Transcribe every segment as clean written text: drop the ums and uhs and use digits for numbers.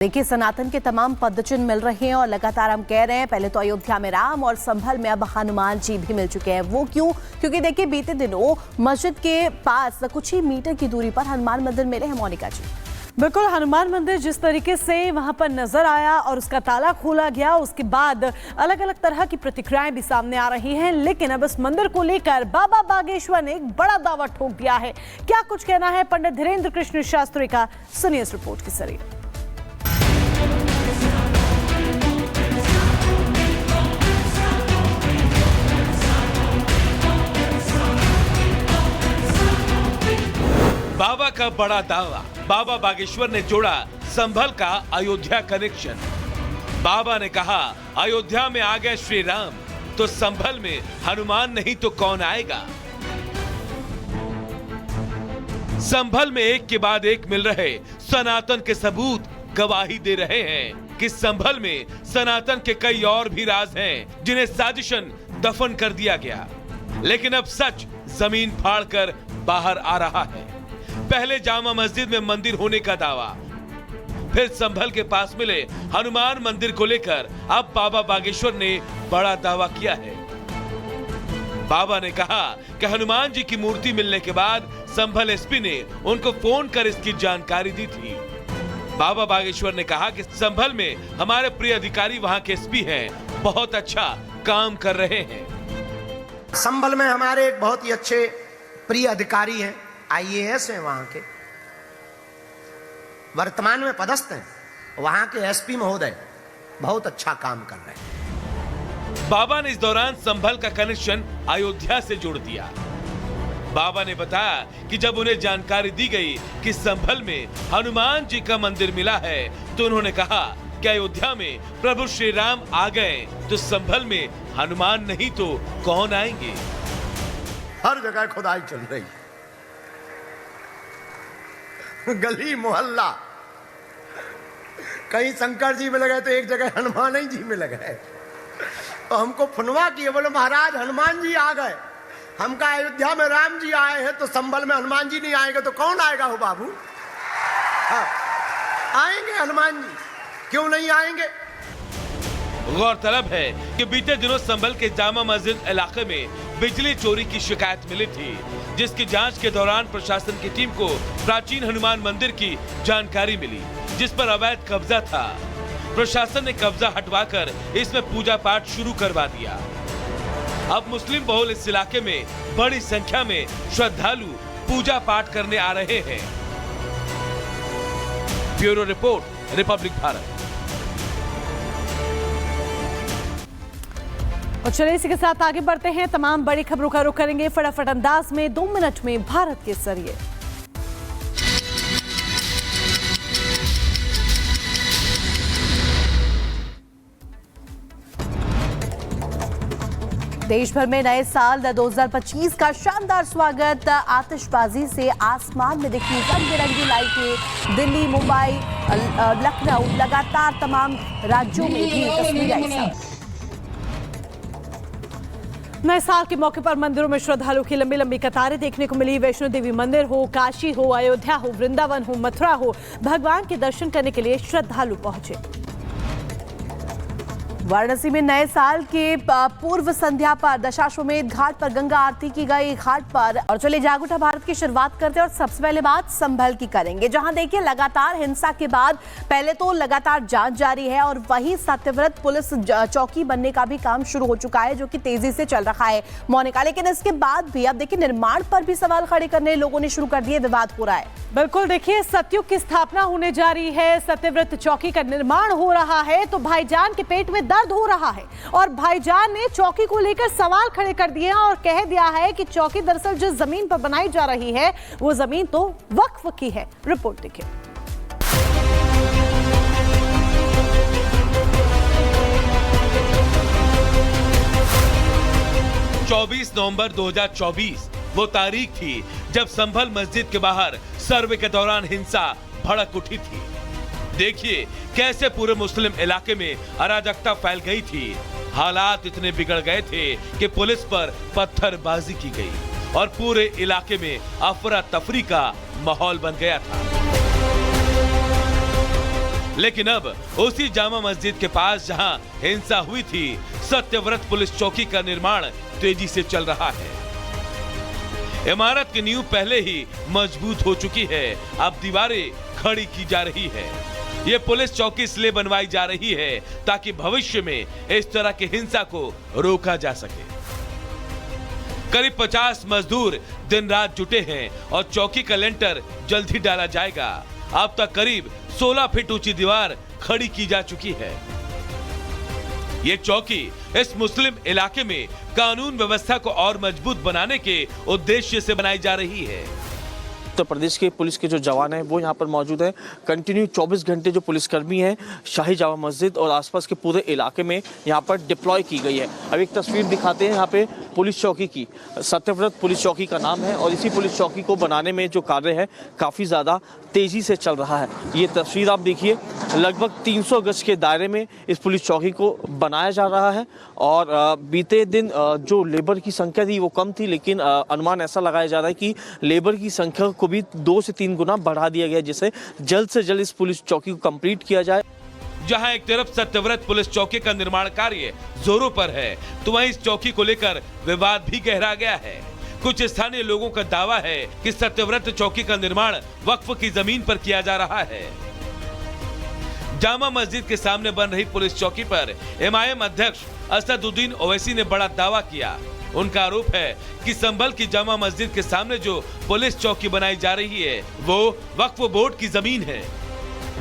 देखिए, सनातन के तमाम पदचिन्ह मिल रहे हैं और लगातार हम कह रहे हैं, पहले तो अयोध्या में राम और संभल में अब हनुमान जी भी मिल चुके हैं। वो क्यों? क्योंकि देखिए, बीते दिनों मस्जिद के पास कुछ ही मीटर की दूरी पर हनुमान मंदिर मिले हैं। मोनिका जी, बिल्कुल, हनुमान मंदिर जिस तरीके से वहां पर नजर आया और उसका ताला खोला गया, उसके बाद अलग अलग तरह की प्रतिक्रियाएं भी सामने आ रही हैं। लेकिन अब इस मंदिर को लेकर बाबा बागेश्वर ने एक बड़ा दावा ठोक दिया है। क्या कुछ कहना है पंडित धीरेन्द्र कृष्ण शास्त्री का, सुनिए इस रिपोर्ट के जरिए। बाबा का बड़ा दावा, बाबा बागेश्वर ने जोड़ा संभल का अयोध्या कनेक्शन। बाबा ने कहा, अयोध्या में आ गए श्री राम तो संभल में हनुमान नहीं तो कौन आएगा। संभल में एक के बाद एक मिल रहे सनातन के सबूत गवाही दे रहे हैं कि संभल में सनातन के कई और भी राज हैं जिन्हें साजिशन दफन कर दिया गया। लेकिन अब सच जमीन फाड़कर बाहर आ रहा है। पहले जामा मस्जिद में मंदिर होने का दावा, फिर संभल के पास मिले हनुमान मंदिर को लेकर अब बाबा बागेश्वर ने बड़ा दावा किया है। बाबा ने कहा कि हनुमान जी की मूर्ति मिलने के बाद संभल एसपी ने उनको फोन कर इसकी जानकारी दी थी। बाबा बागेश्वर ने कहा कि संभल में हमारे प्रिय अधिकारी वहां के एसपी हैं, बहुत अच्छा काम कर रहे हैं। संभल में हमारे एक बहुत ही अच्छे प्रिय अधिकारी हैं, आईएएस हैं, वहां के वर्तमान में पदस्थ हैं, वहां के एसपी महोदय बहुत अच्छा काम कर रहे हैं। बाबा ने इस दौरान संभल का कनेक्शन अयोध्या से जोड़ दिया। बाबा ने बताया कि जब उन्हें जानकारी दी गई कि संभल में हनुमान जी का मंदिर मिला है तो उन्होंने कहा कि अयोध्या में प्रभु श्री राम आ गए तो संभल में हनुमान नहीं तो कौन आएंगे। हर जगह खुदाई चल रही, गली मोहल्ला, कहीं शंकर जी में लगे तो एक जगह हनुमान जी में लगे। तो हमको फुनवा किए, बोले महाराज हनुमान जी आ गए। हम कहा अयोध्या में राम जी आए हैं तो संभल में हनुमान जी नहीं आएंगे तो कौन आएगा हो बाबू? हाँ, आएंगे हनुमान जी, क्यों नहीं आएंगे? गौरतलब है कि बीते दिनों संभल के जामा मस्जिद इलाके में बिजली चोरी की शिकायत मिली थी, जिसकी जांच के दौरान प्रशासन की टीम को प्राचीन हनुमान मंदिर की जानकारी मिली, जिस पर अवैध कब्जा था। प्रशासन ने कब्जा हटवाकर इसमें पूजा पाठ शुरू करवा दिया। अब मुस्लिम बहुल इस इलाके में बड़ी संख्या में श्रद्धालु पूजा पाठ करने आ रहे हैं। Bureau report, Republic Bharat. और चलिए इसी के साथ आगे बढ़ते हैं। तमाम बड़ी खबरों का रुख करेंगे फटाफट अंदाज में 2 मिनट में भारत के जरिए। देश भर में नए साल 2025 का शानदार स्वागत। आतिशबाजी से आसमान में दिखी रंग बिरंगी लाइटें। दिल्ली, मुंबई, लखनऊ, लगातार तमाम राज्यों में भी तस्वीरें आई। नए साल के मौके पर मंदिरों में श्रद्धालुओं की लंबी लंबी कतारें देखने को मिली। वैष्णो देवी मंदिर हो, काशी हो, अयोध्या हो, वृंदावन हो, मथुरा हो, भगवान के दर्शन करने के लिए श्रद्धालु पहुंचे। वाराणसी में नए साल के पूर्व संध्या पर दशाश्वमेध घाट पर गंगा आरती की गई घाट पर। और चलिए जाग उठा भारत की शुरुआत करते हैं और सबसे पहले बात संभल की करेंगे, जहां देखिए लगातार हिंसा के बाद पहले तो लगातार जांच जारी है और वहीं सत्यव्रत पुलिस चौकी बनने का भी काम शुरू हो चुका है, जो कि तेजी से चल रहा है मोनिका। लेकिन इसके बाद भी अब देखिए निर्माण पर भी सवाल खड़े करने लोगों ने शुरू कर दिए, विवाद हो रहा है। बिल्कुल, देखिए सतयुग की स्थापना होने जा रही है, सत्यव्रत चौकी का निर्माण हो रहा है तो भाईजान के पेट में दर्द हो रहा है और भाईजान ने चौकी को लेकर सवाल खड़े कर दिए और कह दिया है कि चौकी दरअसल जिस जमीन पर बनाई जा रही है वो जमीन तो वक्फ की है। रिपोर्ट देखिए। नवंबर 2024 वो तारीख थी जब संभल मस्जिद के बाहर सर्वे के दौरान हिंसा भड़क उठी थी। देखिए कैसे पूरे मुस्लिम इलाके में अराजकता फैल गई थी। हालात इतने बिगड़ गए थे कि पुलिस पर पत्थरबाजी की गई और पूरे इलाके में अफरा तफरी का माहौल बन गया था। लेकिन अब उसी जामा मस्जिद के पास जहां हिंसा हुई थी, सत्यव्रत पुलिस चौकी का निर्माण तेजी से चल रहा है। इमारत की नींव पहले ही मजबूत हो चुकी है, अब दीवारें खड़ी की जा रही है। ये पुलिस चौकी इसलिए बनवाई जा रही है ताकि भविष्य में इस तरह की हिंसा को रोका जा सके। करीब 50 मजदूर दिन रात जुटे हैं और चौकी का लेंटर जल्द ही डाला जाएगा। अब तक करीब 16 फीट ऊंची दीवार खड़ी की जा चुकी है। ये चौकी इस मुस्लिम इलाके में कानून व्यवस्था को और मजबूत बनाने के उद्देश्य से बनाई जा रही है। उत्तर प्रदेश के पुलिस के जो जवान हैं वो यहाँ पर मौजूद हैं। कंटिन्यू 24 घंटे जो पुलिसकर्मी हैं शाही जामा मस्जिद और आसपास के पूरे इलाके में यहाँ पर डिप्लॉय की गई है। अब एक तस्वीर दिखाते हैं यहाँ पे पुलिस चौकी की। सत्यव्रत पुलिस चौकी का नाम है और इसी पुलिस चौकी को बनाने में जो कार्य है काफ़ी ज़्यादा तेज़ी से चल रहा है। ये तस्वीर आप देखिए, लगभग 300 गज के दायरे में इस पुलिस चौकी को बनाया जा रहा है और बीते दिन जो लेबर की संख्या थी वो कम थी, लेकिन अनुमान ऐसा लगाया जा रहा है कि लेबर की संख्या को भी 2 से 3 गुना बढ़ा दिया गया, जिससे जल्द से जल्द इस पुलिस चौकी को कंप्लीट किया जाए। जहां एक तरफ सत्यव्रत पुलिस चौकी का निर्माण कार्य जोरों पर है, तो वहीं इस चौकी को लेकर विवाद भी गहरा गया है। कुछ स्थानीय लोगों का दावा है कि सत्यव्रत चौकी का निर्माण वक्फ की जमीन पर किया जा रहा है। जामा मस्जिद के सामने बन रही पुलिस चौकी पर एमआईएम अध्यक्ष असदुद्दीन ओवैसी ने बड़ा दावा किया। उनका आरोप है कि संभल की जामा मस्जिद के सामने जो पुलिस चौकी बनाई जा रही है वो वक्फ बोर्ड की जमीन है।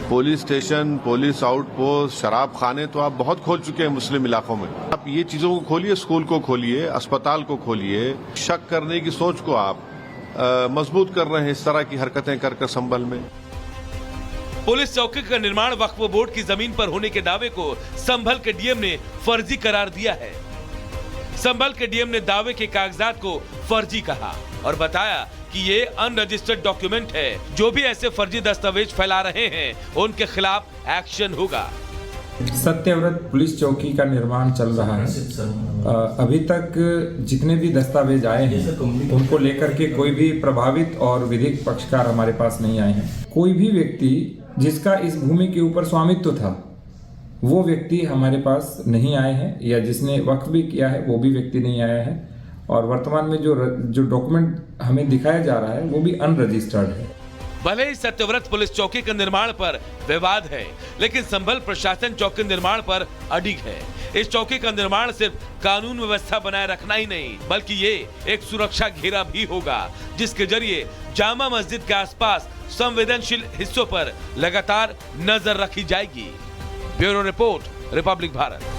पुलिस स्टेशन, पुलिस आउटपोस्ट, शराब खाने तो आप बहुत खोल चुके हैं मुस्लिम इलाकों में। आप ये चीजों को खोलिए, स्कूल को खोलिए, अस्पताल को खोलिए। शक करने की सोच को आप मजबूत कर रहे हैं इस तरह की हरकतें कर संभल में। पुलिस चौकी का निर्माण वक्फ बोर्ड की जमीन पर होने के दावे को संभल के डीएम ने फर्जी करार दिया है। संभल के डीएम ने दावे के कागजात को फर्जी कहा और बताया कि ये अनरजिस्टर्ड डॉक्यूमेंट है। जो भी ऐसे फर्जी दस्तावेज फैला रहे हैं उनके खिलाफ एक्शन होगा। सत्यव्रत पुलिस चौकी का निर्माण चल रहा है। अभी तक जितने भी दस्तावेज आए हैं उनको लेकर के कोई भी प्रभावित और विधिक पक्षकार हमारे पास नहीं आए हैं। कोई भी व्यक्ति जिसका इस भूमि के ऊपर स्वामित्व था वो व्यक्ति हमारे पास नहीं आए हैं, या जिसने वक्फ भी किया है वो भी व्यक्ति नहीं आया है। और वर्तमान में जो डॉक्यूमेंट हमें दिखाया जा रहा है वो भी अनरजिस्टर्ड है। भले ही सत्यव्रत पुलिस चौकी के निर्माण पर विवाद है, लेकिन संभल प्रशासन चौकी निर्माण पर अडिग है। इस चौकी का निर्माण सिर्फ कानून व्यवस्था बनाए रखना ही नहीं, बल्कि ये एक सुरक्षा घेरा भी होगा, जिसके जरिए जामा मस्जिद के आसपास संवेदनशील हिस्सों पर लगातार नजर रखी जाएगी। Bureau report, Republic Bharat.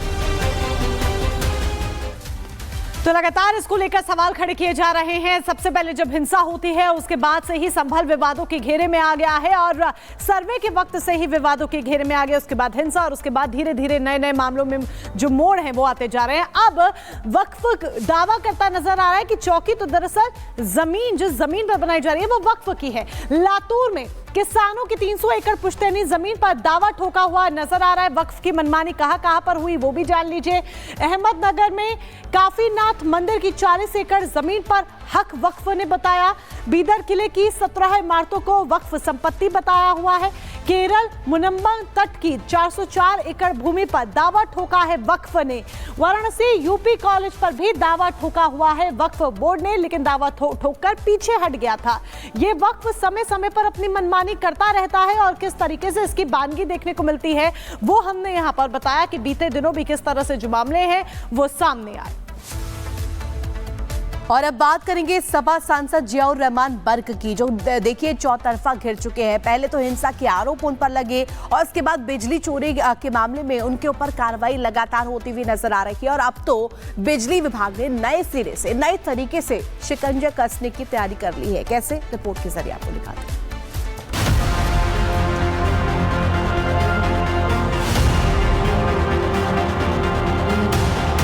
तो लगातार इसको लेकर सवाल खड़े किए जा रहे हैं। सबसे पहले जब हिंसा होती है उसके बाद से ही संभल विवादों के घेरे में आ गया है और सर्वे के वक्त से ही विवादों के घेरे में आ गया। उसके बाद हिंसा और उसके बाद धीरे धीरे नए नए मामलों में जो मोड़ हैं वो आते जा रहे हैं। अब वक्फ दावा करता नजर आ रहा है कि चौकी तो दरअसल जमीन जिस जमीन पर बनाई जा रही है वो वक्फ की है। लातूर में किसानों की 300 एकड़ पुश्तैनी जमीन पर दावा ठोका हुआ नजर आ रहा है। वक्फ की मनमानी कहां पर हुई वो भी जान लीजिए। अहमदनगर में काफीनाथ मंदिर की 40 एकड़ जमीन पर हक वक्फ ने बताया। बीदर किले की 17 इमारतों को वक्फ संपत्ति बताया हुआ है। केरल मुनम्बम तट की 404 एकड़ भूमि पर दावा ठोका है वक्फ ने। वाराणसी यूपी कॉलेज पर भी दावा ठोका हुआ है वक्फ बोर्ड ने, लेकिन दावा ठोककर पीछे हट गया था। ये वक्फ समय समय पर अपनी मनमानी करता रहता है और किस तरीके से इसकी बानगी देखने को मिलती है वो हमने यहाँ पर बताया कि बीते दिनों भी किस तरह से जो मामले हैं वो सामने आए। और अब बात करेंगे सपा सांसद जियाउर रहमान बर्क की, जो देखिए चौतरफा घिर चुके हैं। पहले तो हिंसा के आरोप उन पर लगे और उसके बाद बिजली चोरी के मामले में उनके ऊपर कार्रवाई लगातार होती हुई नजर आ रही है। और अब तो बिजली विभाग ने नए सिरे से नए तरीके से शिकंजा कसने की तैयारी कर ली है। कैसे, रिपोर्ट के जरिए आपको दिखाते हैं।